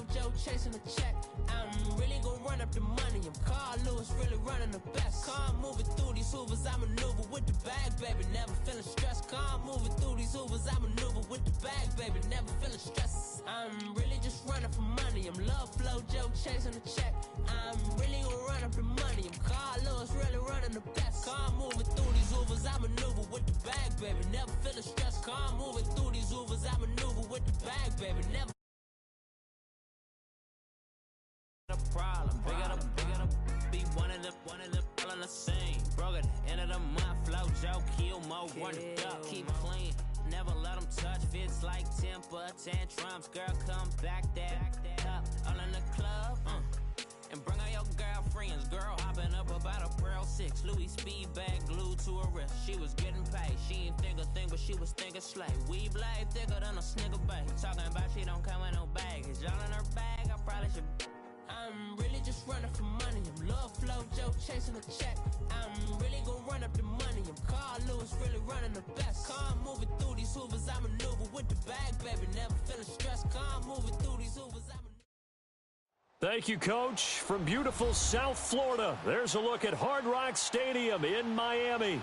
Flojo chasing the check. I'm really gonna run up the money. I'm Carl Lewis, really running the best. Calm moving through these hoovers, I maneuver with the bag, baby. Never feeling stressed. Calm moving through these hoovers, I maneuver with the bag, baby. Never feeling stressed. I'm really just running for money. I'm Love Flojo chasing the check. I'm really gonna run up the money. I'm Carl Lewis, really running the best. Calm moving through these hoovers, I maneuver with the bag, baby. Never feeling stressed. Calm moving through these hoovers, I maneuver with the bag, baby. Never a problem. Big it up, be one of the all in the same. Broke at the end of the month, Flojo, kill mo, run it up, keep clean. Never let them touch, fits like temper tantrums. Girl, come back that up, all in the club, and bring all your girlfriends. Girl, hopping up about a Pearl 6, Louis speed bag glued to her wrist. She was getting paid, she ain't think a thing, but she was thinking slay. We blade thicker than a snigger bag. Talking about she don't come with no baggage. All in her bag, I probably should. I'm really just running for money. I'm Love Flojo chasing a check. I'm really gonna run up the money. I'm Carl Lewis, really running the best. Calm moving through these hoovers, I maneuver with the bag, baby. Never feeling stressed. Calm moving through these hoovers, I maneuver. Thank you, Coach. From beautiful South Florida, there's a look at Hard Rock Stadium in Miami.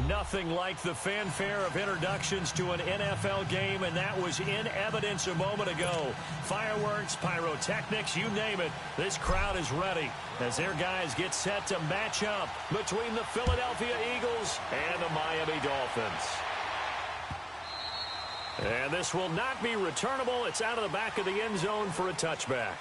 Nothing like the fanfare of introductions to an NFL game, and that was in evidence a moment ago. Fireworks, pyrotechnics, you name it. This crowd is ready as their guys get set to match up between the Philadelphia Eagles and the Miami Dolphins. And this will not be returnable. It's out of the back of the end zone for a touchback.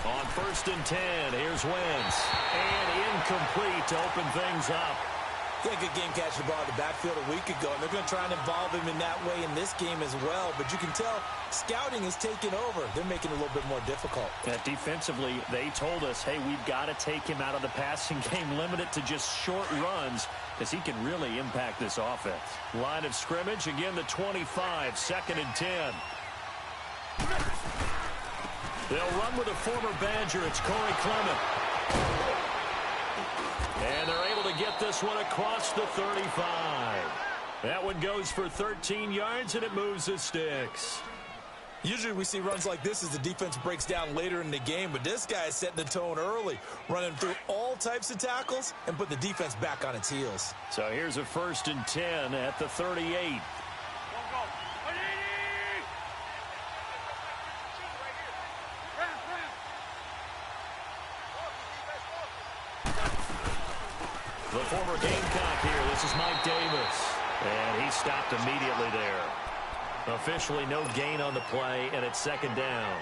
On 1st and 10, here's Wentz. And incomplete to open things up. Yeah, good game catching the ball in the backfield a week ago, and they're going to try and involve him in that way in this game as well. But you can tell scouting is taking over. They're making it a little bit more difficult. Defensively, they told us, hey, we've got to take him out of the passing game, limit it to just short runs, because he can really impact this offense. Line of scrimmage, again, the 25, 2nd and 10. They'll run with a former Badger. It's Corey Clement. And they're able to get this one across the 35. That one goes for 13 yards, and it moves the sticks. Usually we see runs like this as the defense breaks down later in the game, but this guy is setting the tone early, running through all types of tackles and put the defense back on its heels. So here's a 1st and 10 at the 38. The former Gamecock here. This is Mike Davis. And he stopped immediately there. Officially no gain on the play, and it's 2nd down.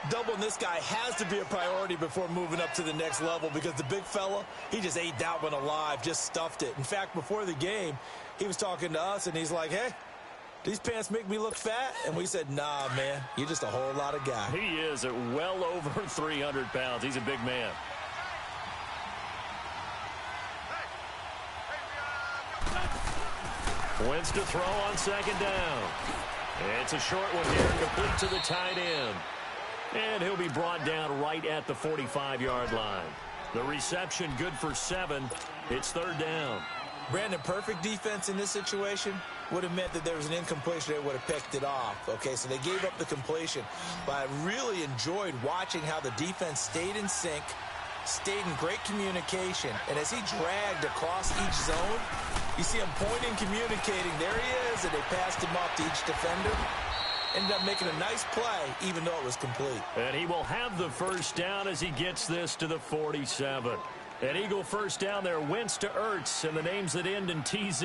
Doubling this guy has to be a priority before moving up to the next level, because the big fella, he just ate that one alive, just stuffed it. In fact, before the game, he was talking to us, and he's like, hey, these pants make me look fat? And we said, nah, man, you're just a whole lot of guy. He is at well over 300 pounds. He's a big man. Wentz to throw on 2nd down. It's a short one here, complete to the tight end. And he'll be brought down right at the 45-yard line. The reception good for 7. It's 3rd down. Brandon, perfect defense in this situation would have meant that there was an incompletion that would have picked it off. Okay, so they gave up the completion. But I really enjoyed watching how the defense stayed in sync, stayed in great communication, and as he dragged across each zone, you see him pointing, communicating. There he is, and they passed him off to each defender. Ended up making a nice play, even though it was complete. And he will have the 1st down as he gets this to the 47. An Eagle 1st down there, Wentz to Ertz, and the names that end in TZ.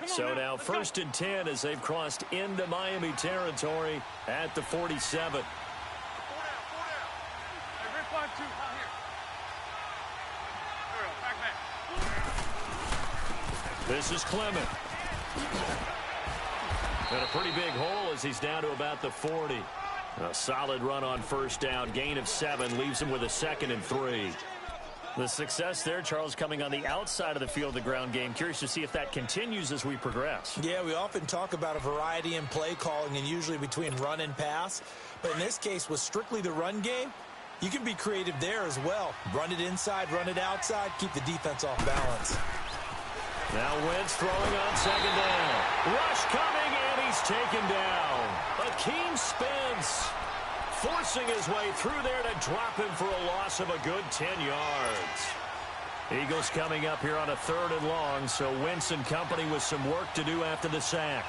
So now 1st and 10 as they've crossed into Miami territory at the 47. This is Clement. And a pretty big hole as he's down to about the 40. A solid run on first down. Gain of 7 leaves him with a 2nd and 3. The success there, Charles, coming on the outside of the field, the ground game. Curious to see if that continues as we progress. Yeah, we often talk about a variety in play calling and usually between run and pass. But in this case, with strictly the run game, you can be creative there as well. Run it inside, run it outside, keep the defense off balance. Now Wentz throwing on 2nd down. Rush coming, and he's taken down. Akeem Spence forcing his way through there to drop him for a loss of a good 10 yards. Eagles coming up here on a 3rd and long, so Wentz and company with some work to do after the sack.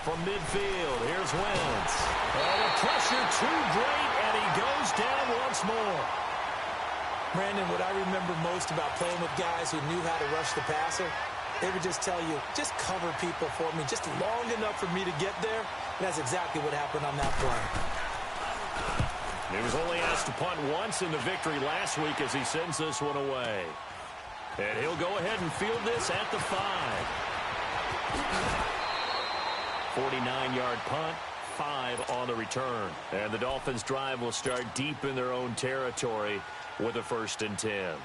From midfield, here's Wentz. Oh, the pressure too great, and he goes down once more. Brandon, what I remember most about playing with guys who knew how to rush the passer, they would just tell you, just cover people for me, just long enough for me to get there. And that's exactly what happened on that play. He was only asked to punt once in the victory last week as he sends this one away. And he'll go ahead and field this at the 5. 49-yard punt, 5 on the return. And the Dolphins' drive will start deep in their own territory with a 1st and 10.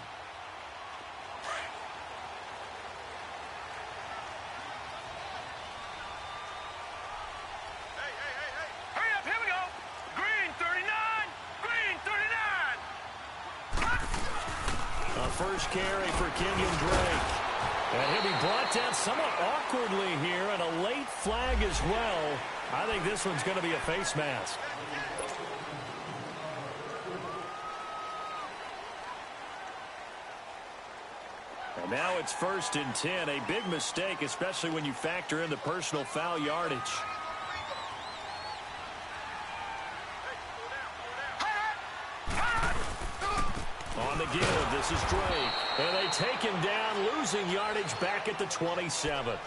First carry for Kenyon Drake. And he'll be brought down somewhat awkwardly here, and a late flag as well. I think this one's going to be a face mask. And now it's 1st and 10. A big mistake, especially when you factor in the personal foul yardage. On the give, this is Drake. And they take him down, losing yardage back at the 27.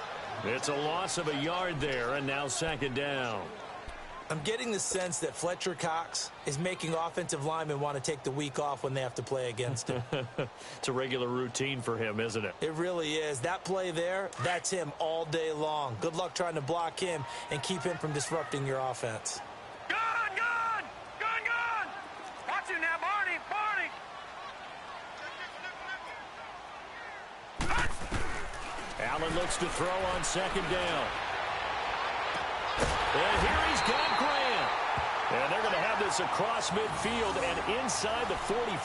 It's a loss of a yard there, and now 2nd down. I'm getting the sense that Fletcher Cox is making offensive linemen want to take the week off when they have to play against him. It's a regular routine for him, isn't it? It really is. That play there, that's him all day long. Good luck trying to block him and keep him from disrupting your offense. Gun! Watch him now, Barney! Allen looks to throw on 2nd down. And here he's got Grant. And they're going to have this across midfield and inside the 45.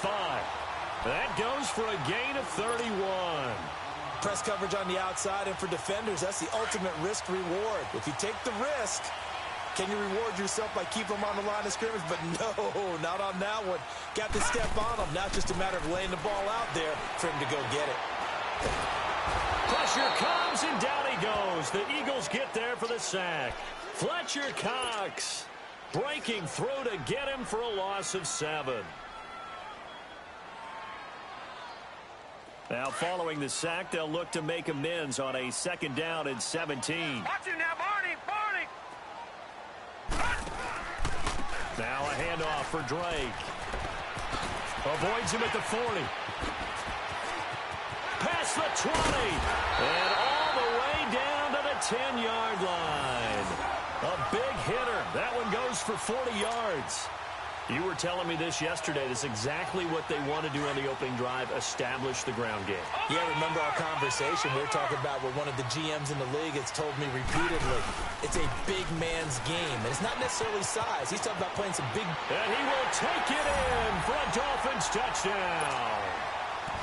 That goes for a gain of 31. Press coverage on the outside, and for defenders, that's the ultimate risk-reward. If you take the risk, can you reward yourself by keeping them on the line of scrimmage? But no, not on that one. Got to step on them. Now it's just a matter of laying the ball out there for him to go get it. Pressure comes, and down he goes. The Eagles get there for the sack. Fletcher Cox breaking through to get him for a loss of 7. Now, following the sack, they'll look to make amends on a 2nd down and 17. Watch him now, Barney! Now a handoff for Drake. Avoids him at the 40. Past the 20. And all the way down to the 10-yard line. A big hitter. That one goes for 40 yards. You were telling me this yesterday. This is exactly what they want to do on the opening drive, establish the ground game. Yeah, remember our conversation? We were talking about what one of the GMs in the league has told me repeatedly. It's a big man's game, and it's not necessarily size. He's talking about playing some big... And he will take it in for a Dolphins touchdown.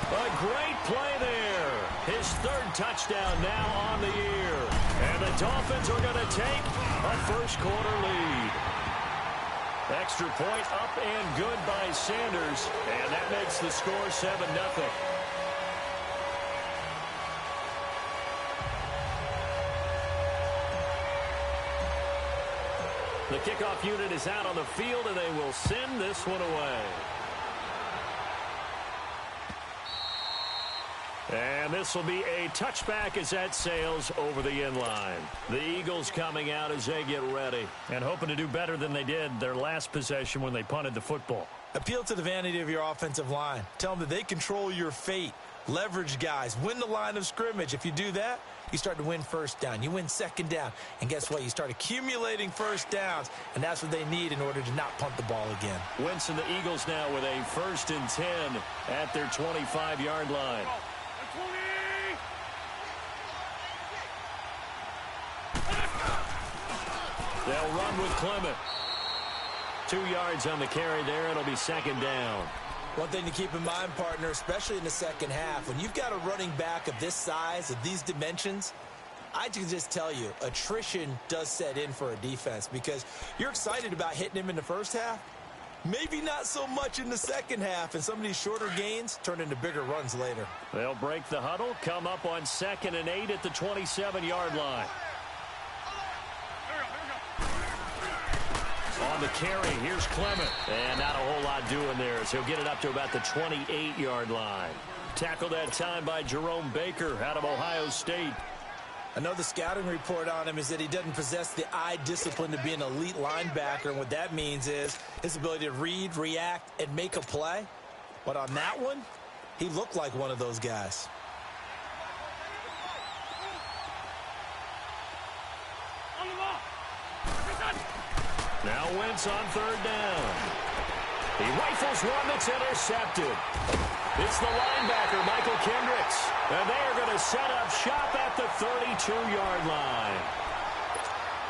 A great play there. His 3rd touchdown now on the year. And the Dolphins are going to take a first-quarter lead. Extra point up and good by Sanders, and that makes the score 7-0. The kickoff unit is out on the field, and they will send this one away. And this will be a touchback as that sails over the end line. The Eagles coming out as they get ready and hoping to do better than they did their last possession when they punted the football. Appeal to the vanity of your offensive line. Tell them that they control your fate. leverage guys, win the line of scrimmage. If you do that, you start to win first down. You win second down. And guess what? You start accumulating first downs, and that's what they need in order to not punt the ball again. Wentz and the Eagles now with a 1st and 10 at their 25-yard line. They'll run with Clement. 2 yards on the carry there. It'll be 2nd down. One thing to keep in mind, partner, especially in the second half, when you've got a running back of this size, of these dimensions, I can just tell you, attrition does set in for a defense because you're excited about hitting him in the first half. Maybe not so much in the second half, and some of these shorter gains turn into bigger runs later. They'll break the huddle, come up on 2nd and 8 at the 27-yard line. On the carry, here's Clement. And not a whole lot doing there as he'll get it up to about the 28-yard line. Tackled that time by Jerome Baker out of Ohio State. Another scouting report on him is that he doesn't possess the eye discipline to be an elite linebacker. And what that means is his ability to read, react, and make a play. But on that one, he looked like one of those guys. Now Wentz on 3rd down. He rifles one that's intercepted. It's the linebacker, Michael Kendricks. And they are going to set up shop at the 32-yard line.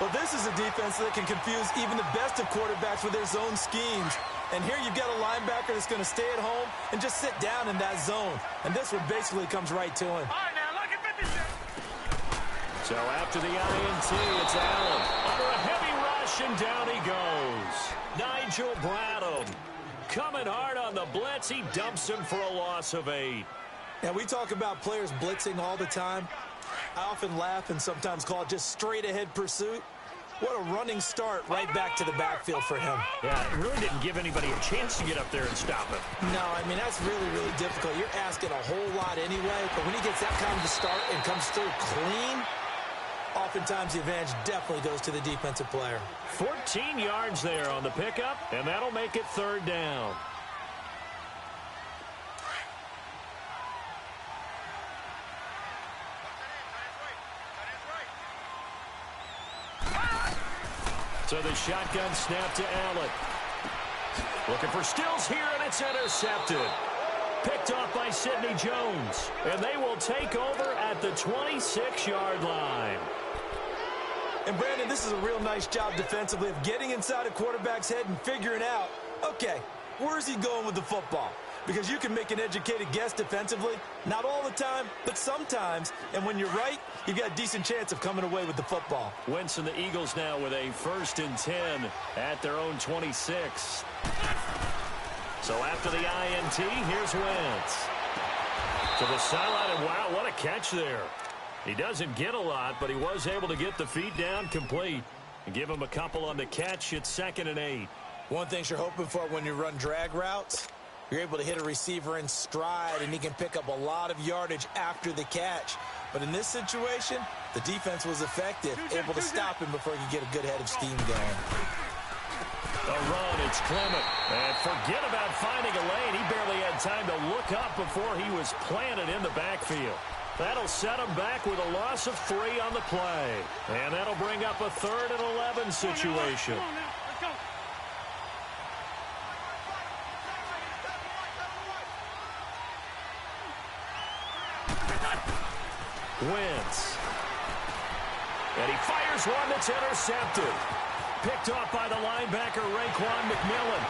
Well, this is a defense that can confuse even the best of quarterbacks with their zone schemes. And here you've got a linebacker that's going to stay at home and just sit down in that zone. And this one basically comes right to him. All right, now, look at 56. So after the INT, it's Allen. Under a heavy rush, and down he goes. Nigel Bradham coming hard on the blitz. He dumps him for a loss of 8. Now, we talk about players blitzing all the time. I often laugh and sometimes call it just straight-ahead pursuit. What a running start right back to the backfield for him. Yeah, it really didn't give anybody a chance to get up there and stop him. No, I mean, that's really, really difficult. You're asking a whole lot anyway, but when he gets that kind of a start and comes through clean, oftentimes the advantage definitely goes to the defensive player. 14 yards there on the pickup, and that'll make it 3rd down. So the shotgun snap to Allen. Looking for Stills here, and it's intercepted. Picked off by Sidney Jones. And they will take over at the 26-yard line. And, Brandon, this is a real nice job defensively of getting inside a quarterback's head and figuring out, okay, where's he going with the football? Because you can make an educated guess defensively. Not all the time, but sometimes. And when you're right, you've got a decent chance of coming away with the football. Wentz and the Eagles now with a 1st and 10 at their own 26. So after the INT, here's Wentz. To the sideline, and wow, what a catch there. He doesn't get a lot, but he was able to get the feet down complete. And give him a couple on the catch. It's 2nd and 8. One thing you're hoping for when you run drag routes, you're able to hit a receiver in stride, and he can pick up a lot of yardage after the catch. But in this situation, the defense was effective, able to stop him before he could get a good head of steam going. The run, it's Clement. And forget about finding a lane. He barely had time to look up before he was planted in the backfield. That'll set him back with a loss of 3 on the play. And that'll bring up a 3rd and 11 situation. Wentz. And he fires one that's intercepted. Picked off by the linebacker, Raekwon McMillan.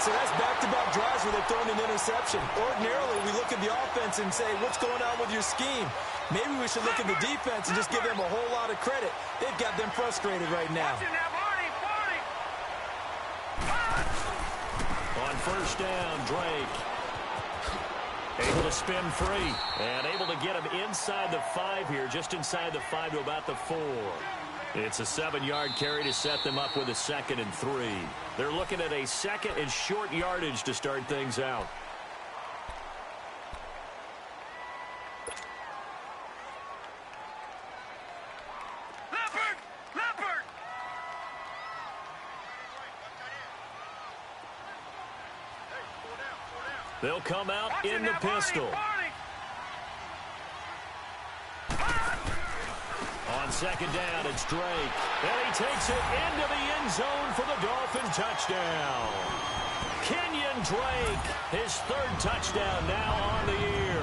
So that's back-to-back drives where they've thrown an interception. Ordinarily, we look at the offense and say, what's going on with your scheme? Maybe we should look at the defense and just give them a whole lot of credit. They've got them frustrated right now. On 1st down, Drake. Able to spin free and able to get him inside the 5 here, just inside the 5 to about the 4. It's a 7-yard carry to set them up with a 2nd and 3. They're looking at a 2nd and short yardage to start things out. They'll come out in the pistol. On second down, it's Drake. And he takes it into the end zone for the Dolphins touchdown. Kenyon Drake, his third touchdown now on the year.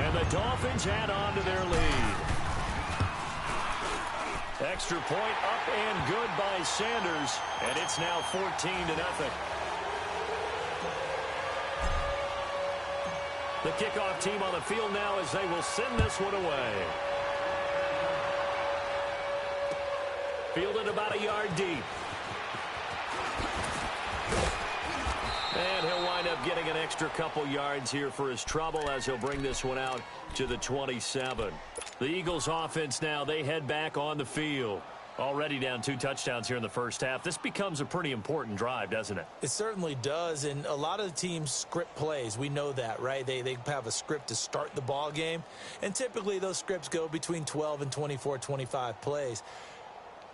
And the Dolphins add on to their lead. Extra point up and good by Sanders. And it's now 14-0. The kickoff team on the field now as they will send this one away. Fielded about a yard deep. And he'll wind up getting an extra couple yards here for his trouble as he'll bring this one out to the 27. The Eagles offense now, they head back on the field. Already down 2 touchdowns here in the first half. This becomes a pretty important drive, doesn't it? It certainly does, and a lot of the teams script plays. We know that, right? They have a script to start the ball game, and typically those scripts go between 12 and 24, 25 plays.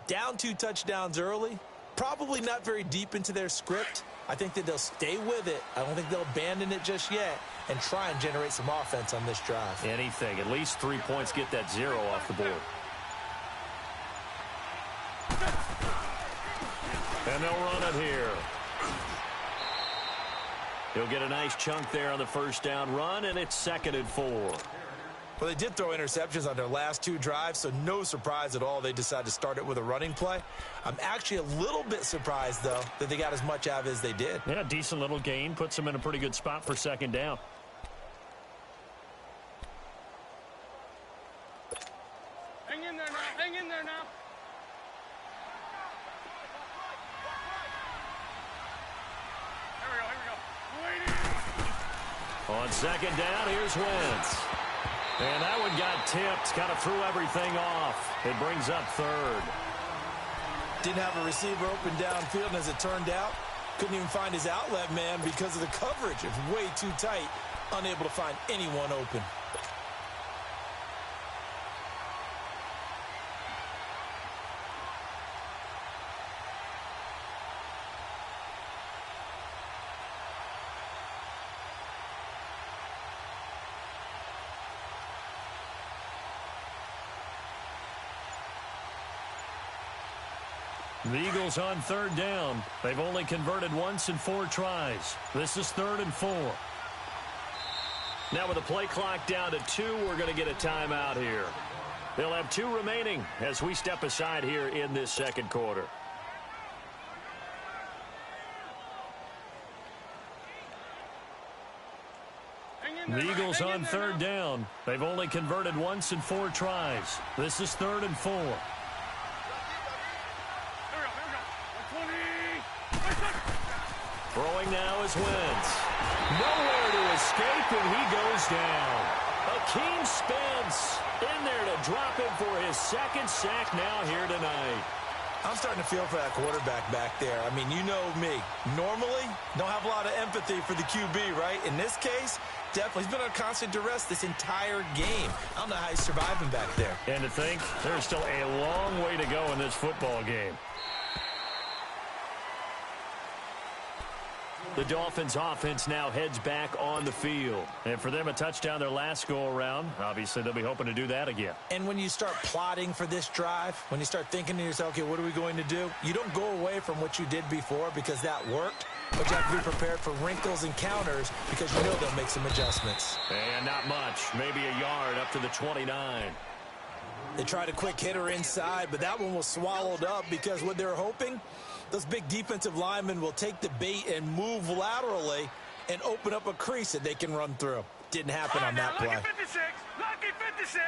Down 2 touchdowns early, probably not very deep into their script. I think that they'll stay with it. I don't think they'll abandon it just yet and try and generate some offense on this drive. Anything. At least 3 points, get that 0 off the board. And they'll run it here. He'll get a nice chunk there on the first down run, and it's 2nd and 4. Well, they did throw interceptions on their last 2 drives, so no surprise at all they decided to start it with a running play. I'm actually a little bit surprised, though, that they got as much out of it as they did. Yeah, decent little gain. Puts them in a pretty good spot for 2nd down. Hang in there now. Hang in there now. On 2nd down, here's Wentz. And that one got tipped, kind of threw everything off. It brings up 3rd. Didn't have a receiver open downfield, and as it turned out, couldn't even find his outlet man because of the coverage. It was way too tight, unable to find anyone open. The Eagles on 3rd down. They've only converted once in 4 tries. This is 3rd and 4. Now with the play clock down to 2, we're going to get a timeout here. They'll have 2 remaining as we step aside here in this 2nd quarter. The Eagles on 3rd down. They've only converted once in 4 tries. This is 3rd and 4. Throwing now is Wentz. Nowhere to escape, and he goes down. Akeem Spence in there to drop him for his 2nd sack now here tonight. I'm starting to feel for that quarterback back there. I mean, you know me. Normally, don't have a lot of empathy for the QB, right? In this case, definitely. He's been on constant duress this entire game. I don't know how he's surviving back there. And to think, there's still a long way to go in this football game. The Dolphins offense now heads back on the field. And for them, a touchdown their last go-around. Obviously, they'll be hoping to do that again. And when you start plotting for this drive, when you start thinking to yourself, okay, what are we going to do? You don't go away from what you did before because that worked. But you have to be prepared for wrinkles and counters because you know they'll make some adjustments. And not much. Maybe a yard up to the 29. They tried a quick hitter inside, but that one was swallowed up because what they're hoping, those big defensive linemen will take the bait and move laterally and open up a crease that they can run through. Didn't happen on that play. Lucky 56. Lucky 56.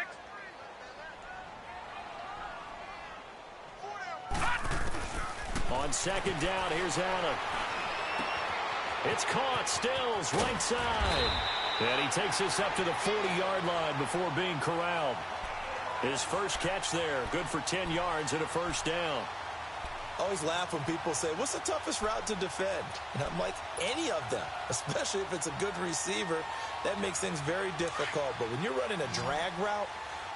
On 2nd down, here's Allen. It's caught. Stills, right side. And he takes this up to the 40-yard line before being corralled. His first catch there, good for 10 yards and a 1st down. I always laugh when people say, what's the toughest route to defend? And I'm like, any of them, especially if it's a good receiver. That makes things very difficult. But when you're running a drag route,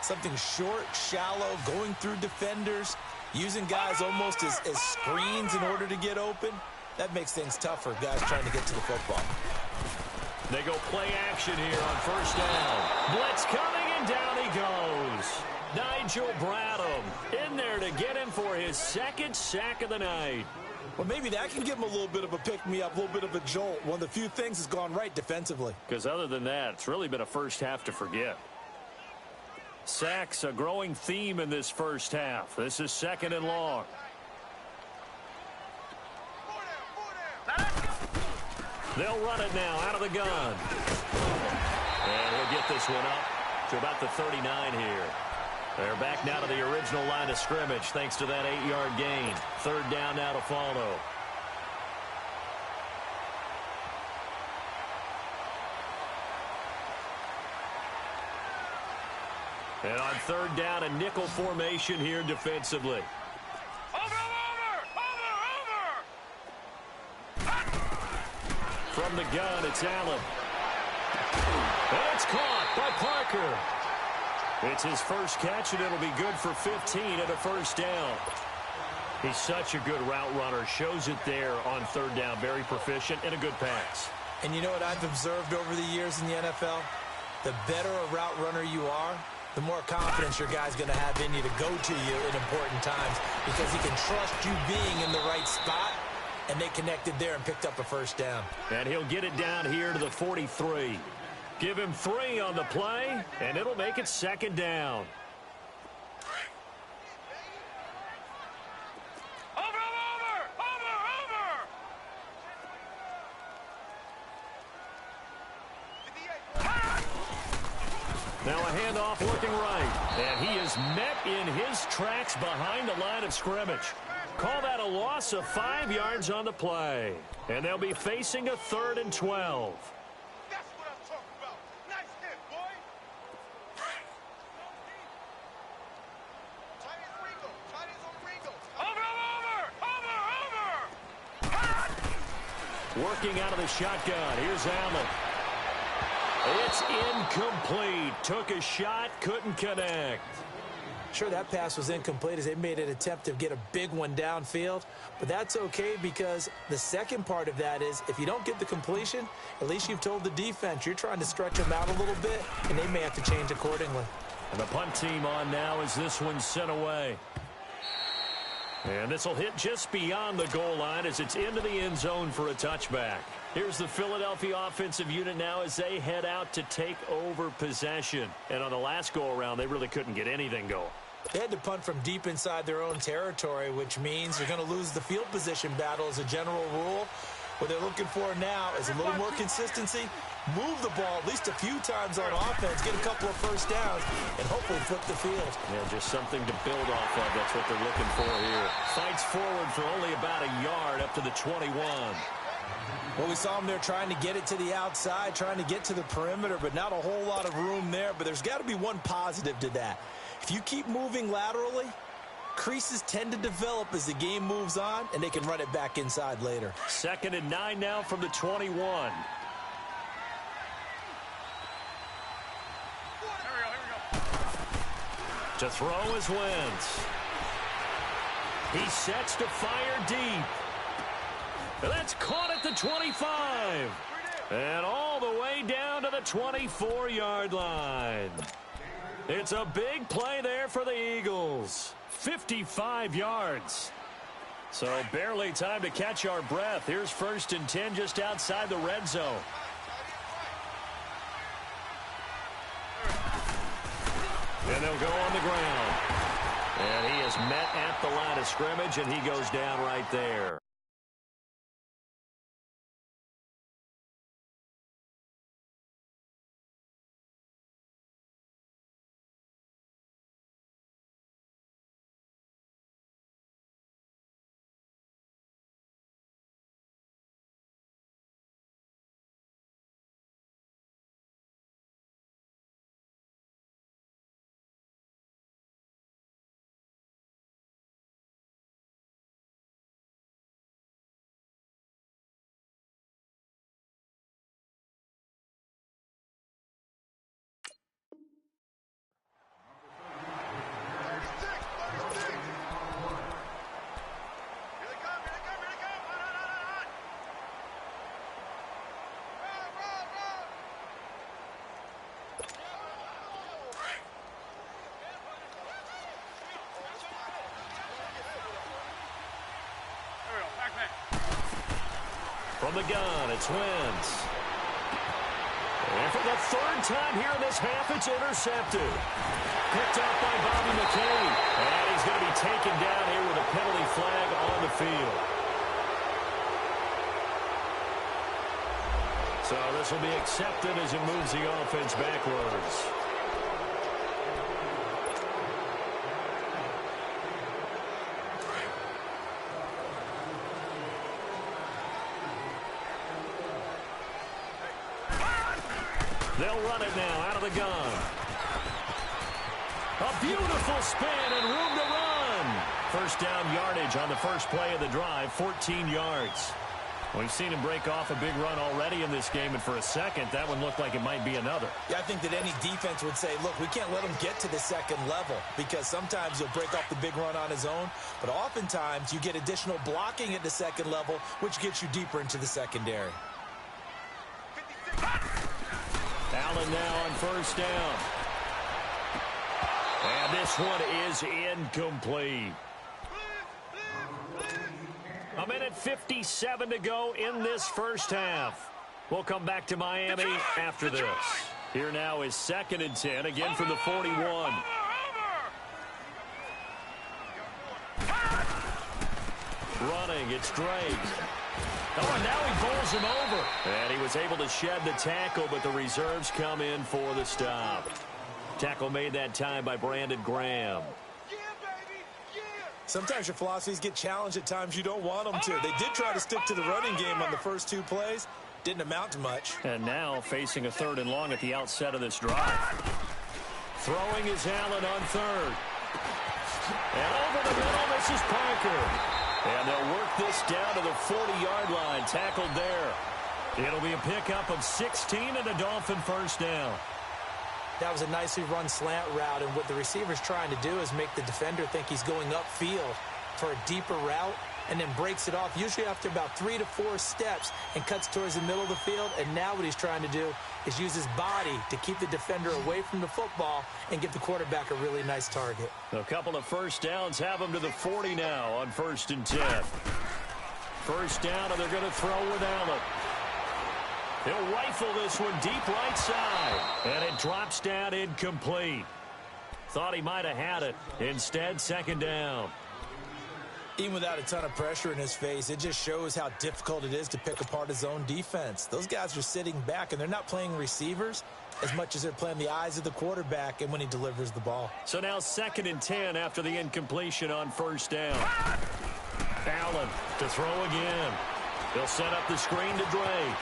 something short, shallow, going through defenders, using guys almost as screens in order to get open, that makes things tough for guys trying to get to the football. They go play action here on first down. Blitz coming, and down he goes. Nigel Bradham in there to get him for his second sack of the night. Well, maybe that can give him a little bit of a pick-me-up, a little bit of a jolt. One of the few things that's gone right defensively. Because other than that, it's really been a first half to forget. Sacks a growing theme in this first half. This is 2nd and long. They'll run it now out of the gun. And he'll get this one up to about the 39 here. They're back now to the original line of scrimmage thanks to that 8-yard gain. 3rd down now to follow. And on 3rd down, a nickel formation here defensively. From the gun, it's Allen. And it's caught by Parker. It's his first catch, and it'll be good for 15 and a first down. He's such a good route runner. Shows it there on 3rd down. Very proficient and a good pass. And you know what I've observed over the years in the NFL? The better a route runner you are, the more confidence your guy's going to have in you to go to you in important times because he can trust you being in the right spot, and they connected there and picked up a first down. And he'll get it down here to the 43. Give him 3 on the play, and it'll make it 2nd down. Now a handoff looking right, and he is met in his tracks behind the line of scrimmage. Call that a loss of 5 yards on the play, and they'll be facing a 3rd and 12. Working out of the shotgun. Here's Allen. It's incomplete. Took a shot, couldn't connect. Sure, that pass was incomplete as they made an attempt to get a big one downfield. But that's okay because the second part of that is if you don't get the completion, at least you've told the defense you're trying to stretch them out a little bit, and they may have to change accordingly. And the punt team on now as this one's sent away. And this will hit just beyond the goal line as it's into the end zone for a touchback. Here's the Philadelphia offensive unit now as they head out to take over possession. And on the last go-around, they really couldn't get anything going. They had to punt from deep inside their own territory, which means they're going to lose the field position battle as a general rule. What they're looking for now is a little more consistency, move the ball at least a few times on offense, get a couple of first downs, and hopefully flip the field. Yeah, just something to build off of. That's what they're looking for here. Fights forward for only about a yard up to the 21. Well, we saw him there trying to get it to the outside, trying to get to the perimeter, but not a whole lot of room there. But there's got to be one positive to that. If you keep moving laterally, creases tend to develop as the game moves on, and they can run it back inside later. 2nd and 9 now from the 21. To throw is Wentz. He sets to fire deep. And that's caught at the 25. And all the way down to the 24-yard line. It's a big play there for the Eagles. 55 yards. So barely time to catch our breath. Here's 1st and 10 just outside the red zone. And they'll go on the ground. And he is met at the line of scrimmage, and he goes down right there. From the gun, it's Wentz. And for the third time here in this half, it's intercepted. Picked up by Bobby McKay. And he's going to be taken down here with a penalty flag on the field. So this will be accepted as it moves the offense backwards. They'll run it now out of the gun. A beautiful spin and room to run. First down yardage on the first play of the drive, 14 yards. We've seen him break off a big run already in this game, and for a second, that one looked like it might be another. Yeah, I think that any defense would say, look, we can't let him get to the second level because sometimes he'll break off the big run on his own, but oftentimes you get additional blocking at the second level, which gets you deeper into the secondary. Allen now on first down. And this one is incomplete. A minute 57 to go in this first half. We'll come back to Miami after this. Here now is 2nd and 10, again from the 41. Running, it's Drake. Oh, and now he bowls him over. And he was able to shed the tackle, but the reserves come in for the stop. Tackle made that time by Brandon Graham. Sometimes your philosophies get challenged at times you don't want them to. They did try to stick to the running game on the first 2 plays. Didn't amount to much. And now facing a 3rd and long at the outset of this drive. Throwing is Allen on 3rd. And over the middle, this is Parker. And they'll work this down to the 40-yard line. Tackled there. It'll be a pickup of 16 and a Dolphin first down. That was a nicely run slant route, and what the receiver's trying to do is make the defender think he's going upfield for a deeper route and then breaks it off, usually after about 3 to 4 steps, and cuts towards the middle of the field. And now what he's trying to do is use his body to keep the defender away from the football and give the quarterback a really nice target. A couple of first downs have him to the 40 now on 1st and 10. First down, and they're going to throw with Allen. He'll rifle this one deep right side. And it drops down incomplete. Thought he might have had it. Instead, 2nd down. Even without a ton of pressure in his face, it just shows how difficult it is to pick apart his own defense. Those guys are sitting back, and they're not playing receivers as much as they're playing the eyes of the quarterback and when he delivers the ball. So now 2nd and 10 after the incompletion on first down. Allen to throw again. They'll set up the screen to Drake.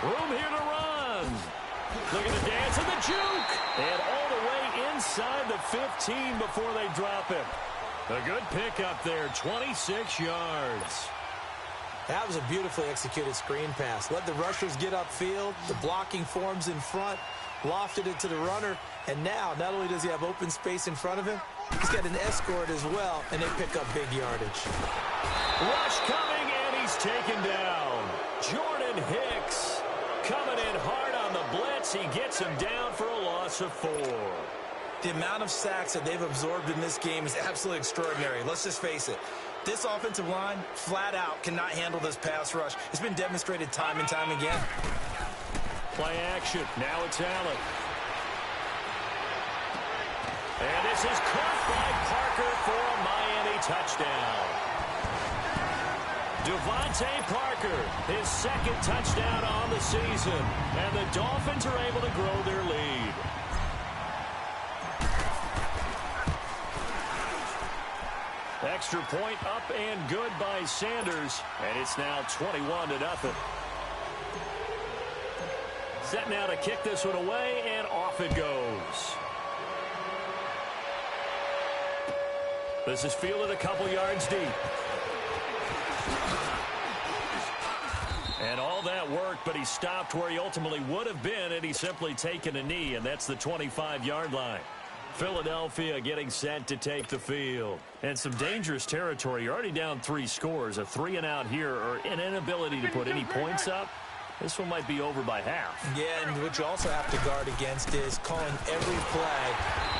Room here to run. Look at the dance and the juke. And all the way inside the 15 before they drop him. A good pickup there, 26 yards. That was a beautifully executed screen pass. Let the rushers get upfield. The blocking forms in front. Lofted it to the runner. And now, not only does he have open space in front of him, he's got an escort as well, and they pick up big yardage. Rush coming, and he's taken down. Jordan Hicks coming in hard on the blitz. He gets him down for a loss of 4. The amount of sacks that they've absorbed in this game is absolutely extraordinary. Let's just face it. This offensive line, flat out, cannot handle this pass rush. It's been demonstrated time and time again. Play action. Now it's Allen. And this is caught by Parker for a Miami touchdown. Devontae Parker, his 2nd touchdown on the season. And the Dolphins are able to grow their lead. Extra point up and good by Sanders. And it's now 21-0. Set now to kick this one away, and off it goes. This is fielded a couple yards deep. And all that worked, but he stopped where he ultimately would have been, and he's simply taken a knee, and that's the 25-yard line. Philadelphia getting set to take the field. And some dangerous territory. You're already down 3 scores. A 3-and-out here, or an inability to put any points up. This one might be over by half. Yeah, and what you also have to guard against is calling every play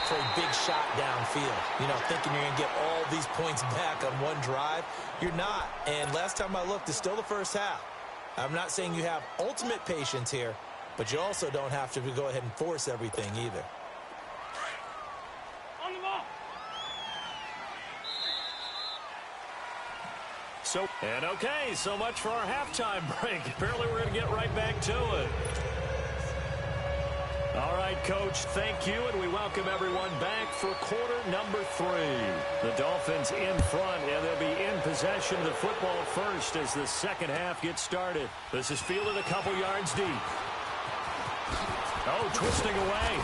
for a big shot downfield. You know, thinking you're going to get all these points back on one drive. You're not. And last time I looked, it's still the first half. I'm not saying you have ultimate patience here, but you also don't have to go ahead and force everything either. On the ball. So much for our halftime break. Apparently we're going to get right back to it. All right, Coach, thank you, and we welcome everyone back for quarter number 3. The Dolphins in front, and they'll be in possession of the football first as the second half gets started. This is fielded a couple yards deep. Oh, twisting away.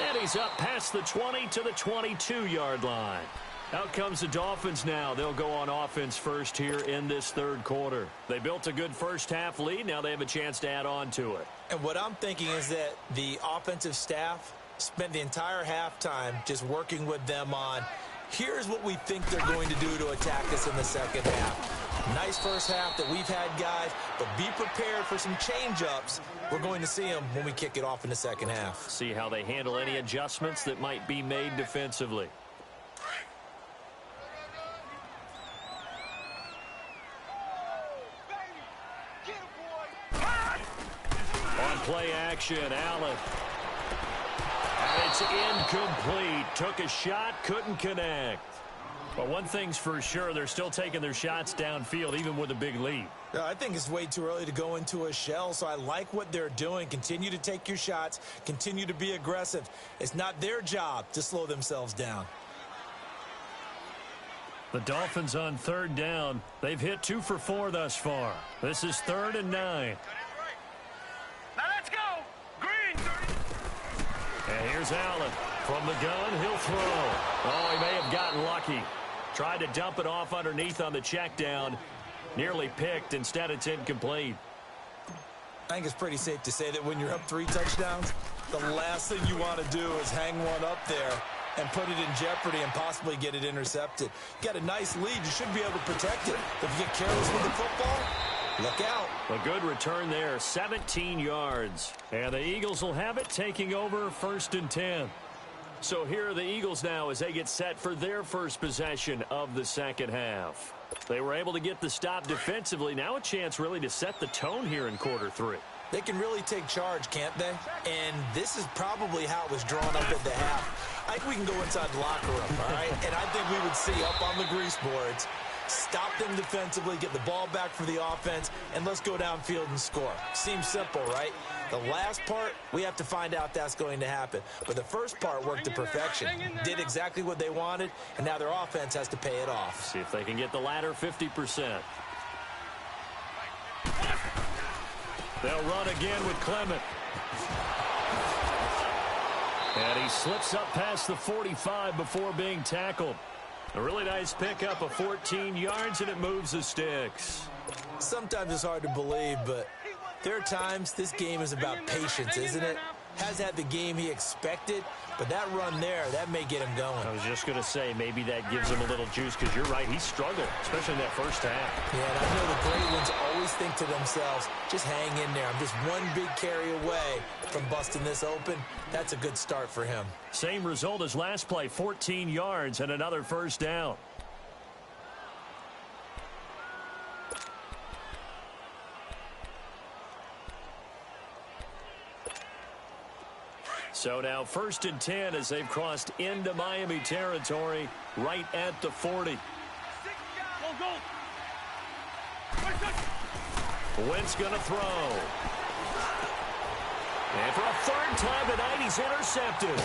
And he's up past the 20 to the 22-yard line. Out comes the Dolphins now. They'll go on offense first here in this third quarter. They built a good first-half lead. Now they have a chance to add on to it. And what I'm thinking is that the offensive staff spent the entire halftime just working with them on, here's what we think they're going to do to attack us in the second half. Nice first half that we've had, guys, but be prepared for some change-ups. We're going to see them when we kick it off in the second half. See how they handle any adjustments that might be made defensively. On play action, Allen. And it's incomplete. Took a shot, couldn't connect. But one thing's for sure, they're still taking their shots downfield, even with a big lead. I think it's way too early to go into a shell, so I like what they're doing. Continue to take your shots. Continue to be aggressive. It's not their job to slow themselves down. The Dolphins on third down. They've hit 2 for 4 thus far. This is 3rd and 9. Now let's go. Green. And here's Allen. From the gun, he'll throw. Oh, he may have gotten lucky. Tried to dump it off underneath on the check down. Nearly picked. Instead, it's incomplete. I think it's pretty safe to say that when you're up 3 touchdowns, the last thing you want to do is hang one up there and put it in jeopardy and possibly get it intercepted. You got a nice lead. You should be able to protect it. If you get careless with the football, look out. A good return there, 17 yards. And the Eagles will have it, taking over 1st and 10. So here are the Eagles now as they get set for their first possession of the second half. They were able to get the stop defensively. Now a chance really to set the tone here in quarter 3. They can really take charge, can't they? And this is probably how it was drawn up at the half. I think we can go inside the locker room, all right? And I think we would see up on the grease boards, stop them defensively, get the ball back for the offense, and let's go downfield and score. Seems simple, right? The last part, we have to find out that's going to happen. But the first part worked to perfection. Did exactly what they wanted, and now their offense has to pay it off. See if they can get the latter 50%. They'll run again with Clement. And he slips up past the 45 before being tackled. A really nice pickup of 14 yards, and it moves the sticks. Sometimes it's hard to believe, but there are times this game is about patience, isn't it? Has had the game he expected, but that run there, that may get him going. I was just going to say, maybe that gives him a little juice, because you're right, he struggled, especially in that first half. Yeah, and I know the great ones always think to themselves, just hang in there. I'm just one big carry away from busting this open. That's a good start for him. Same result as last play, 14 yards and another first down. So now 1st and 10 as they've crossed into Miami territory right at the 40. Wentz going to throw. And for a 3rd time tonight, he's intercepted.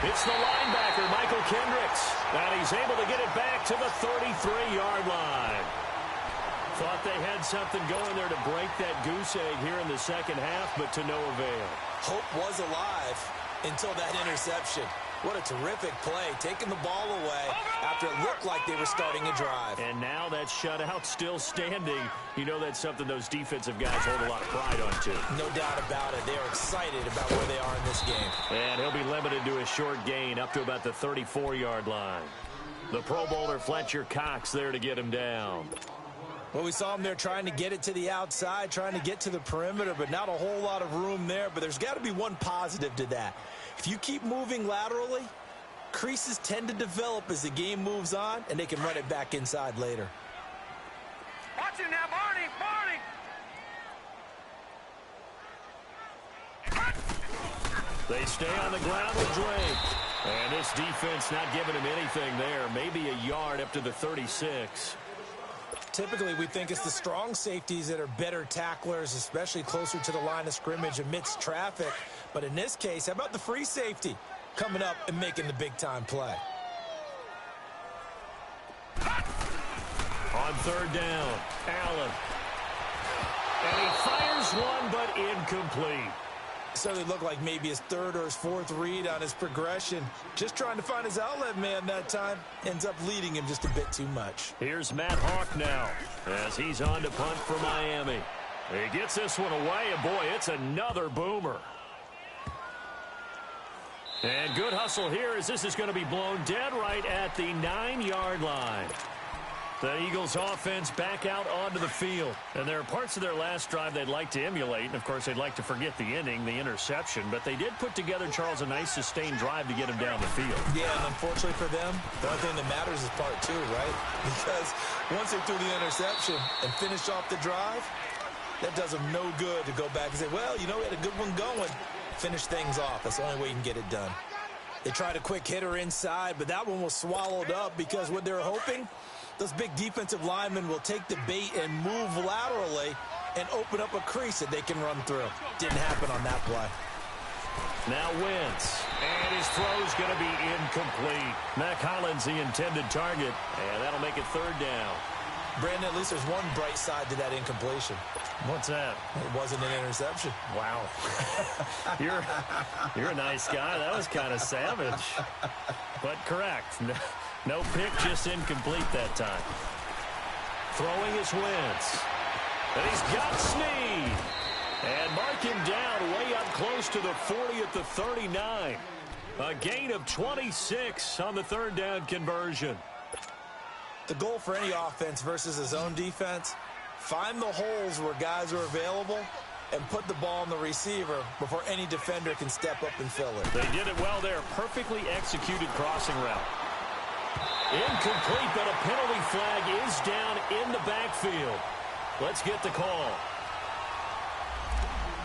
It's the linebacker, Michael Kendricks. And he's able to get it back to the 33-yard line. Thought they had something going there to break that goose egg here in the second half, but to no avail. Hope was alive until that interception. What a terrific play, taking the ball away after it looked like they were starting a drive. And now that shutout still standing. You know that's something those defensive guys hold a lot of pride on, too. No doubt about it. They are excited about where they are in this game. And he'll be limited to a short gain up to about the 34-yard line. The Pro Bowler Fletcher Cox there to get him down. Well, we saw him there trying to get it to the outside, trying to get to the perimeter, but not a whole lot of room there. But there's got to be one positive to that. If you keep moving laterally, creases tend to develop as the game moves on, and they can run it back inside later. Watch it now, Barney! Barney! They stay on the ground with Drake. And this defense not giving him anything there. Maybe a yard up to the 36. Typically, we think it's the strong safeties that are better tacklers, especially closer to the line of scrimmage amidst traffic. But in this case, how about the free safety coming up and making the big-time play? On third down, Allen. And he fires one, but incomplete. Certainly looked like maybe his third or his fourth read on his progression. Just trying to find his outlet man that time. Ends up leading him just a bit too much. Here's Matt Hawk now as he's on to punt for Miami. He gets this one away, and boy, it's another boomer. And good hustle here as this is going to be blown dead right at the 9-yard line. The Eagles offense back out onto the field. And there are parts of their last drive they'd like to emulate. And, of course, they'd like to forget the inning, the interception. But they did put together, Charles, a nice sustained drive to get him down the field. Yeah, and unfortunately for them, the only thing that matters is part two, right? Because once they threw the interception and finished off the drive, that does them no good to go back and say, well, you know, we had a good one going. Finish things off. That's the only way you can get it done. They tried a quick hitter inside, but that one was swallowed up because what they're hoping, those big defensive linemen will take the bait and move laterally and open up a crease that they can run through. Didn't happen on that play. Now Wentz, and his throw's going to be incomplete. Mac Hollins, the intended target, and that'll make it third down. Brandon, at least there's one bright side to that incompletion. What's that? It wasn't an interception. Wow. You're a nice guy. That was kind of savage. But correct. No pick, just incomplete that time. Throwing is Wentz. And he's got Snead. And mark him down way up close to the 40 at the 39. A gain of 26 on the third down conversion. The goal for any offense versus his own defense, find the holes where guys are available and put the ball on the receiver before any defender can step up and fill it. They did it well there. Perfectly executed crossing route. Incomplete, but a penalty flag is down in the backfield. Let's get the call.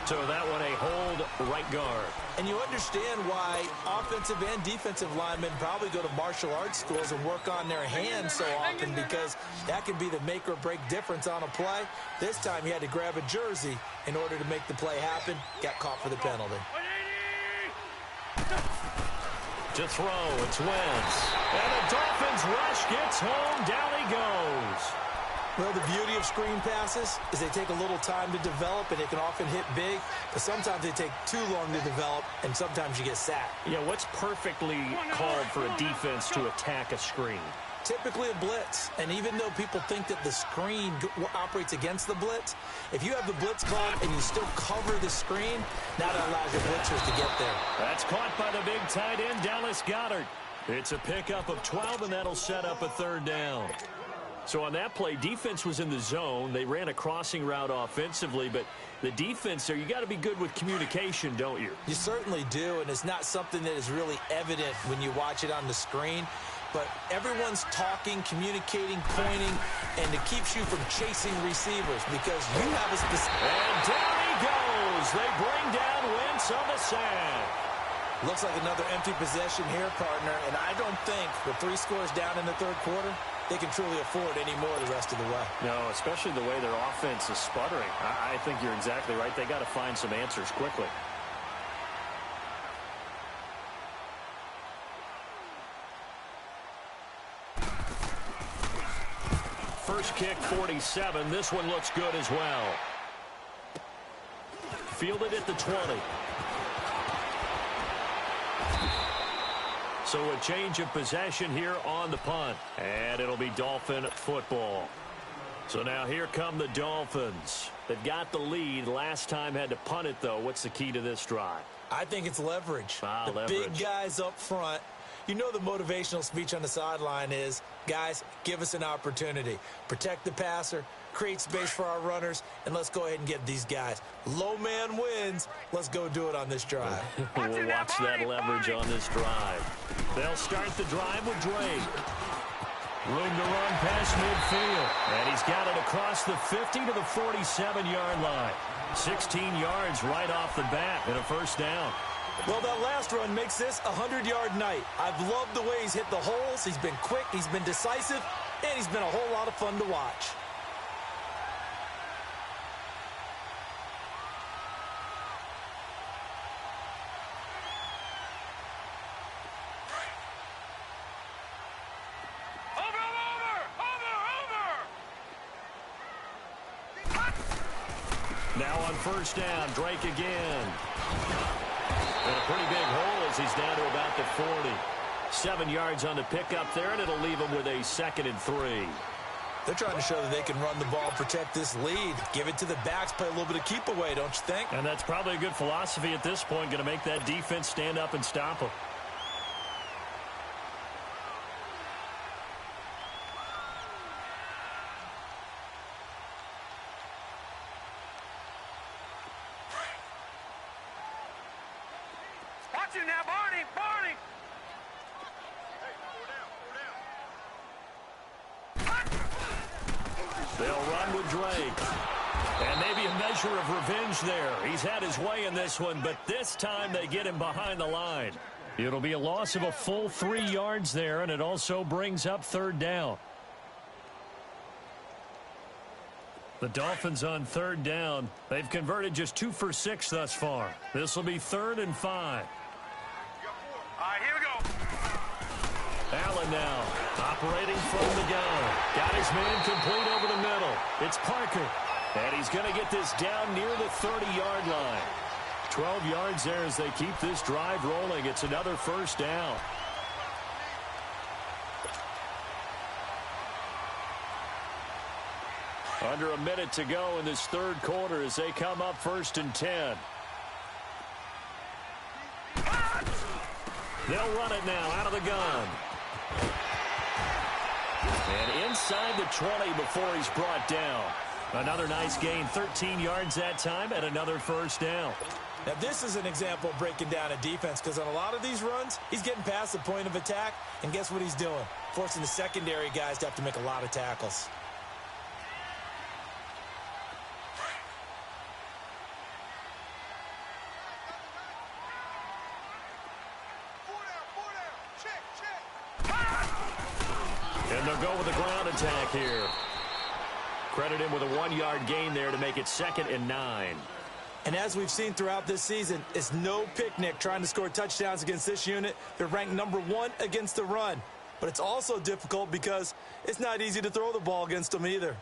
So that one a hold right guard. And you understand why offensive and defensive linemen probably go to martial arts schools and work on their hands so often, because that can be the make or break difference on a play. This time he had to grab a jersey in order to make the play happen. Got caught for the penalty. To throw, it's Wentz. And the Dolphins rush gets home. Down he goes. Well, the beauty of screen passes is they take a little time to develop, and they can often hit big, but sometimes they take too long to develop, and sometimes you get sacked. Yeah, what's perfectly called for a defense to attack a screen? Typically a blitz, and even though people think that the screen operates against the blitz, if you have the blitz called and you still cover the screen, now that allows your blitzers to get there. That's caught by the big tight end, Dallas Goedert. It's a pickup of 12, and that'll set up a third down. So on that play, defense was in the zone. They ran a crossing route offensively, but the defense there, you got to be good with communication, don't you? You certainly do, and it's not something that is really evident when you watch it on the screen. But everyone's talking, communicating, pointing, and it keeps you from chasing receivers because you have a specific... And down he goes. They bring down Wentz on the sack. Looks like another empty possession here, partner, and I don't think with 3 scores down in the third quarter, they can truly afford any more the rest of the way. No, especially the way their offense is sputtering. I think you're exactly right. They got to find some answers quickly. First kick, 47. This one looks good as well. Fielded at the 20. So a change of possession here on the punt. And it'll be Dolphin football. So now here come the Dolphins. They've got the lead. Last time had to punt it, though. What's the key to this drive? I think it's leverage. The leverage. Big guys up front. You know the motivational speech on the sideline is, guys, give us an opportunity. Protect the passer, create space for our runners, and let's go ahead and get these guys. Low man wins. Let's go do it on this drive. We'll watch that leverage on this drive. They'll start the drive with Drake. Room to run past midfield. And he's got it across the 50 to the 47-yard line. 16 yards right off the bat and a first down. Well, that last run makes this a 100-yard night. I've loved the way he's hit the holes. He's been quick, he's been decisive, and he's been a whole lot of fun to watch. Now on first down, Drake again. And a pretty big hole as he's down to about the 40. 7 yards on the pickup there, and it'll leave him with a 2nd and 3. They're trying to show that they can run the ball, protect this lead. Give it to the backs, play a little bit of keep away, don't you think? And that's probably a good philosophy at this point, going to make that defense stand up and stop them. Watch it now, Barney! Barney! They'll run with Drake. And maybe a measure of revenge there. He's had his way in this one, but this time they get him behind the line. It'll be a loss of a full 3 yards there, and it also brings up 3rd down. The Dolphins on 3rd down. They've converted just 2 for 6 thus far. This will be 3rd and 5. All right, here we go. Allen now operating from the gun. Got his man complete over the middle. It's Parker. And he's going to get this down near the 30-yard line. 12 yards there as they keep this drive rolling. It's another first down. Under a minute to go in this 3rd quarter as they come up 1st and 10. They'll run it now out of the gun. And inside the 20 before he's brought down. Another nice gain, 13 yards that time, and another first down. Now, this is an example of breaking down a defense, because on a lot of these runs, he's getting past the point of attack, and guess what he's doing? Forcing the secondary guys to have to make a lot of tackles. And they'll go with a ground attack here. Credit him with a 1-yard gain there to make it 2nd and 9. And as we've seen throughout this season, it's no picnic trying to score touchdowns against this unit. They're ranked #1 against the run. But it's also difficult because it's not easy to throw the ball against them either.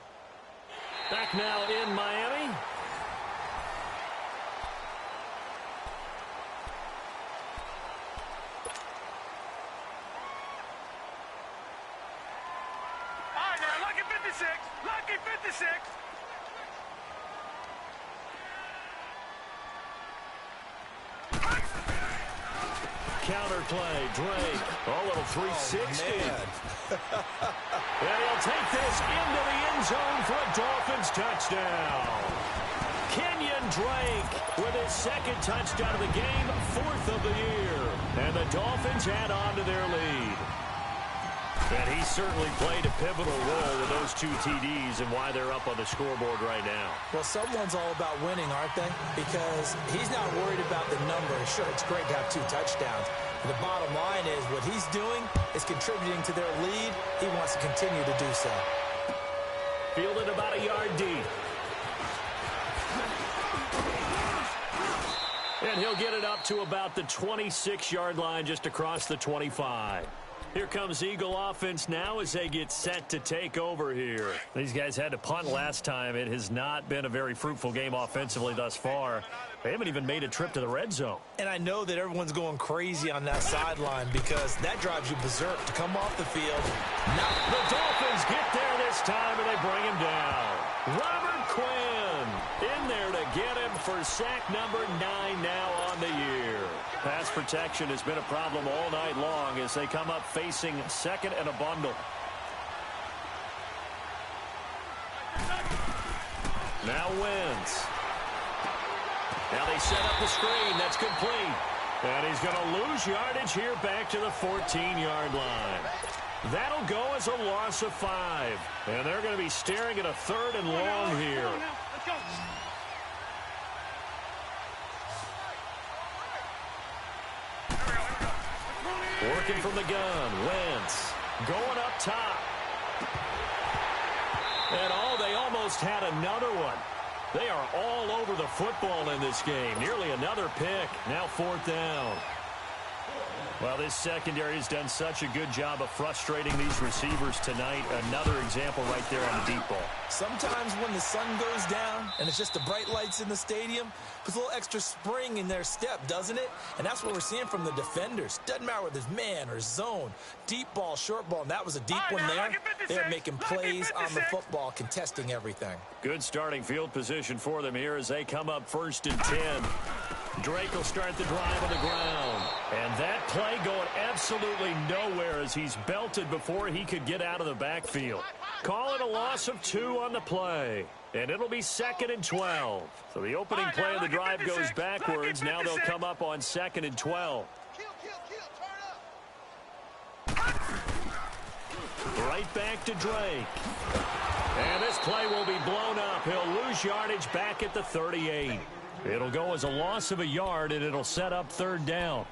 Back now in Miami. All right, now, lucky 56. Lucky 56. Counter play, Drake. Oh, little 360. And he'll take this into the end zone for a Dolphins touchdown. Kenyon Drake with his 2nd touchdown of the game, 4th of the year. And the Dolphins add on to their lead. And he certainly played a pivotal role with those 2 TDs and why they're up on the scoreboard right now. Well, someone's all about winning, aren't they? Because he's not worried about the numbers. Sure, it's great to have 2 touchdowns. But the bottom line is what he's doing is contributing to their lead. He wants to continue to do so. Fielded about a yard deep. And he'll get it up to about the 26-yard line just across the 25. Here comes Eagle offense now as they get set to take over here. These guys had to punt last time. It has not been a very fruitful game offensively thus far. They haven't even made a trip to the red zone. And I know that everyone's going crazy on that sideline because that drives you berserk to come off the field. Now the Dolphins get there this time and they bring him down. Robert Quinn in there to get him for sack number 9 now on the year. Pass protection has been a problem all night long as they come up facing 2nd and a bundle. Now Wentz. Now they set up the screen. That's complete. And he's going to lose yardage here back to the 14-yard line. That'll go as a loss of 5. And they're going to be staring at a 3rd and long here. Let's go. Working from the gun. Wentz going up top. And they almost had another one. They are all over the football in this game. Nearly another pick. Now 4th down. Well, this secondary has done such a good job of frustrating these receivers tonight. Another example right there on the deep ball. Sometimes when the sun goes down and it's just the bright lights in the stadium, puts a little extra spring in their step, doesn't it? And that's what we're seeing from the defenders. Doesn't matter whether it's man or zone, deep ball, short ball, and that was a deep one there. They're making plays on the football, contesting everything. Good starting field position for them here as they come up 1st and 10. Drake will start the drive on the ground. And that play going absolutely nowhere as he's belted before he could get out of the backfield. Call it a loss of 2 on the play. And it'll be 2nd and 12. So the opening play of the drive goes backwards. Now they'll come up on 2nd and 12. Right back to Drake. And this play will be blown up. He'll lose yardage back at the 38. It'll go as a loss of a yard, and it'll set up 3rd down.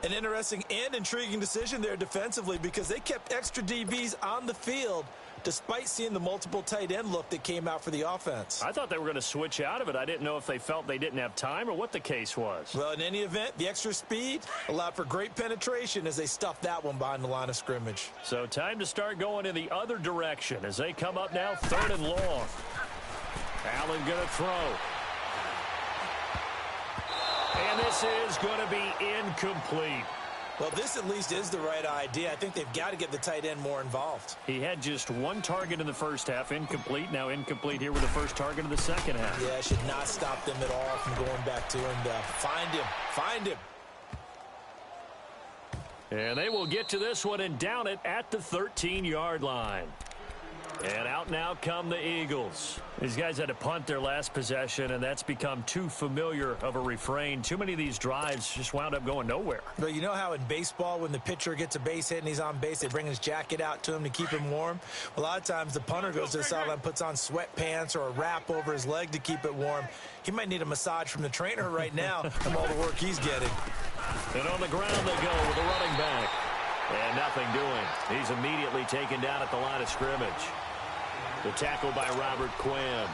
An interesting and intriguing decision there defensively because they kept extra DBs on the field despite seeing the multiple tight end look that came out for the offense. I thought they were going to switch out of it. I didn't know if they felt they didn't have time or what the case was. Well, in any event, the extra speed allowed for great penetration as they stuffed that one behind the line of scrimmage. So time to start going in the other direction as they come up now 3rd and long. Allen going to throw. And this is going to be incomplete. Well, this at least is the right idea. I think they've got to get the tight end more involved. He had just 1 target in the first half, incomplete. Now incomplete here with the first target of the second half. Yeah, it should not stop them at all from going back to him to find him. Find him. And they will get to this one and down it at the 13-yard line. And out now come the Eagles. These guys had to punt their last possession, and that's become too familiar of a refrain. Too many of these drives just wound up going nowhere. But you know how in baseball, when the pitcher gets a base hit and he's on base, they bring his jacket out to him to keep him warm? A lot of times the punter goes to the sideline, puts on sweatpants or a wrap over his leg to keep it warm. He might need a massage from the trainer right now from all the work he's getting. And on the ground they go with the running back. And nothing doing. He's immediately taken down at the line of scrimmage. The tackle by Robert Quinn.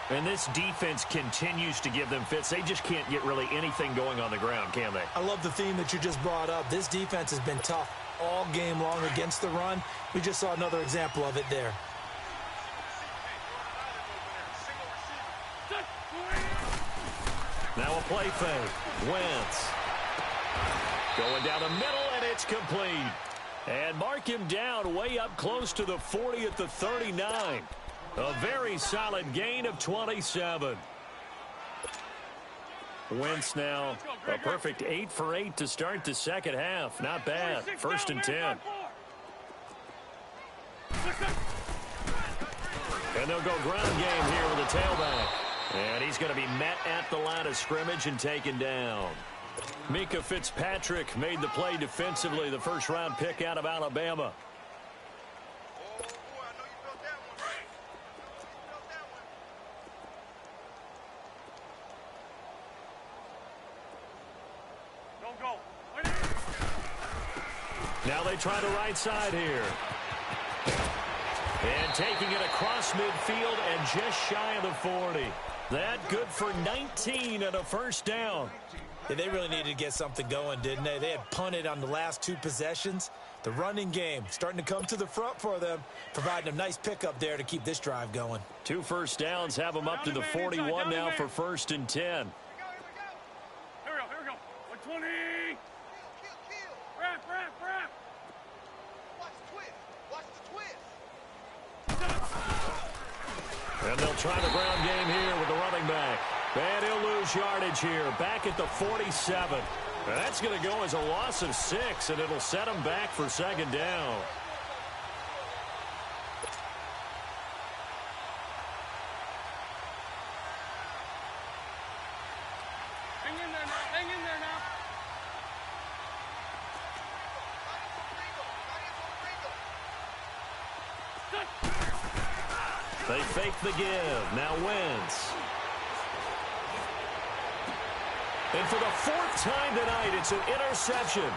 And this defense continues to give them fits. They just can't get really anything going on the ground, can they? I love the theme that you just brought up. This defense has been tough all game long against the run. We just saw another example of it there. Now a play fake. Wentz. Going down the middle, and it's complete. And mark him down way up close to the 40 at the 39. A very solid gain of 27. Wentz now a perfect 8 for 8 to start the second half. Not bad. 1st and 10. And they'll go ground game here with a tailback. And he's going to be met at the line of scrimmage and taken down. Mika Fitzpatrick made the play defensively, the first-round pick out of Alabama. Now they try the right side here. And taking it across midfield and just shy of the 40. That good for 19 and a first down. Yeah, they really needed to get something going, didn't they? They had punted on the last 2 possessions. The running game starting to come to the front for them, providing a nice pickup there to keep this drive going. 2 first downs have them up to the 41 now for 1st and 10. Here we go. 120. Wrap. Watch the twist. And they'll try the ground game here with the running back. And he'll lose yardage here, back at the 47. And that's going to go as a loss of 6, and it'll set him back for 2nd down. Hang in there now. They fake the give. Now Wentz. And for the 4th time tonight, it's an interception.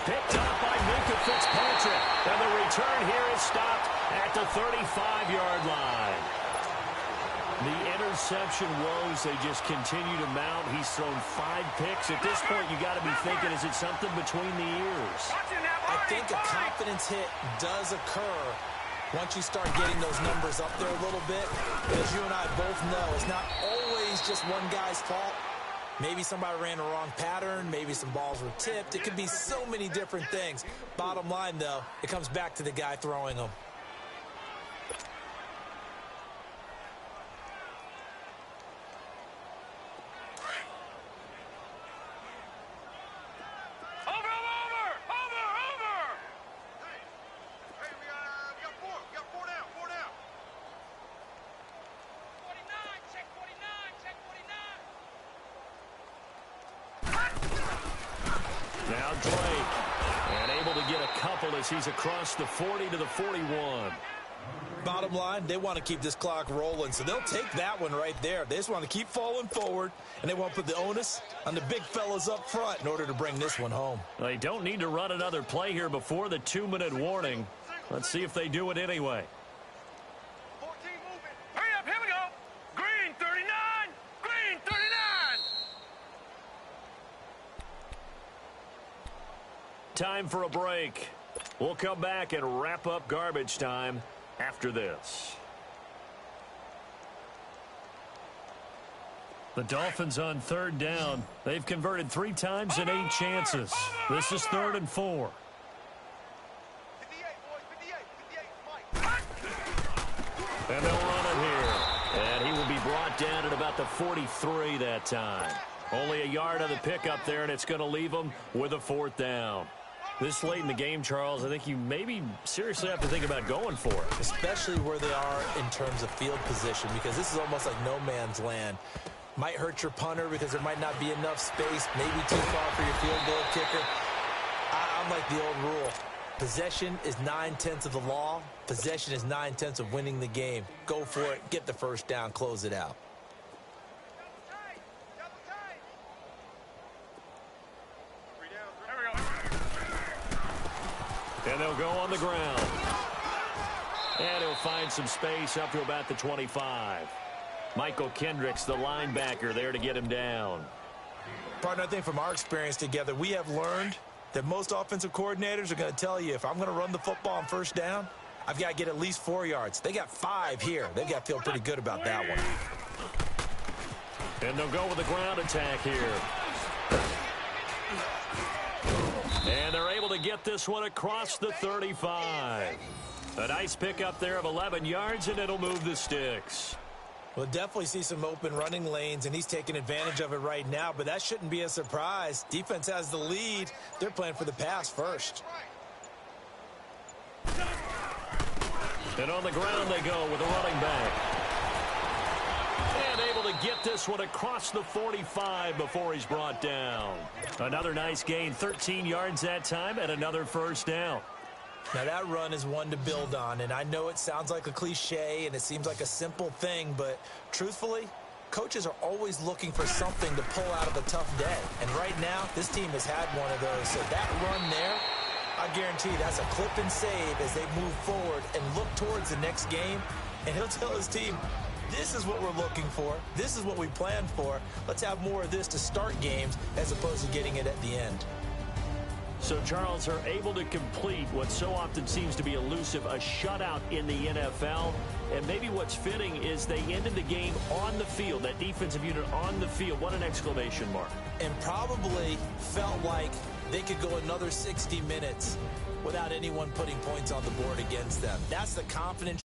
picked up by Minka Fitzpatrick. And the return here is stopped at the 35-yard line. The interception woes, they just continue to mount. He's thrown 5 picks. At this point, you got to be thinking, is it something between the ears? I think a confidence hit does occur once you start getting those numbers up there a little bit. But as you and I both know, it's not always just one guy's fault. Maybe somebody ran the wrong pattern. Maybe some balls were tipped. It could be so many different things. Bottom line, though, it comes back to the guy throwing them. Now Drake, and able to get a couple as he's across the 40 to the 41. Bottom line, they want to keep this clock rolling, so they'll take that one right there. They just want to keep falling forward, and they want to put the onus on the big fellas up front in order to bring this one home. They don't need to run another play here before the 2-minute warning. Let's see if they do it anyway. 14 moving. Hurry up, here we go. Green 39. Green 39. Time for a break. We'll come back and wrap up garbage time after this. The Dolphins on 3rd down. They've converted 3 times in 8 chances. This is 3rd and 4. 58, boys, 58, Mike. And they'll run it here. And he will be brought down at about the 43 that time. Only a yard on the pickup there, and it's going to leave them with a 4th down. This late in the game, Charles, I think you maybe seriously have to think about going for it. Especially where they are in terms of field position, because this is almost like no man's land. Might hurt your punter because there might not be enough space, maybe too far for your field goal kicker. I'm like the old rule. Possession is 9/10 of the law. Possession is 9/10 of winning the game. Go for it, get the first down, close it out. And they'll go on the ground. And he'll find some space up to about the 25. Michael Kendricks, the linebacker, there to get him down. Partner, I think from our experience together, we have learned that most offensive coordinators are going to tell you, if I'm going to run the football on 1st down, I've got to get at least 4 yards. They got 5 here. They've got to feel pretty good about that one. And they'll go with the ground attack here. And they're able to get this one across the 35. A nice pickup there of 11 yards, and it'll move the sticks. We'll definitely see some open running lanes, and he's taking advantage of it right now, but that shouldn't be a surprise. Defense has the lead. They're playing for the pass first. And on the ground they go with a running back. And able to get this one across the 45 before he's brought down. Another nice gain, 13 yards that time, and another 1st down. Now that run is one to build on, and I know it sounds like a cliche and it seems like a simple thing, but truthfully, coaches are always looking for something to pull out of a tough day. And right now, this team has had one of those. So that run there, I guarantee that's a clip and save as they move forward and look towards the next game. And he'll tell his team, this is what we're looking for. This is what we planned for. Let's have more of this to start games as opposed to getting it at the end. So Charles are able to complete what so often seems to be elusive, a shutout in the NFL. And maybe what's fitting is they ended the game on the field, that defensive unit on the field. What an exclamation mark. And probably felt like they could go another 60 minutes without anyone putting points on the board against them. That's the confidence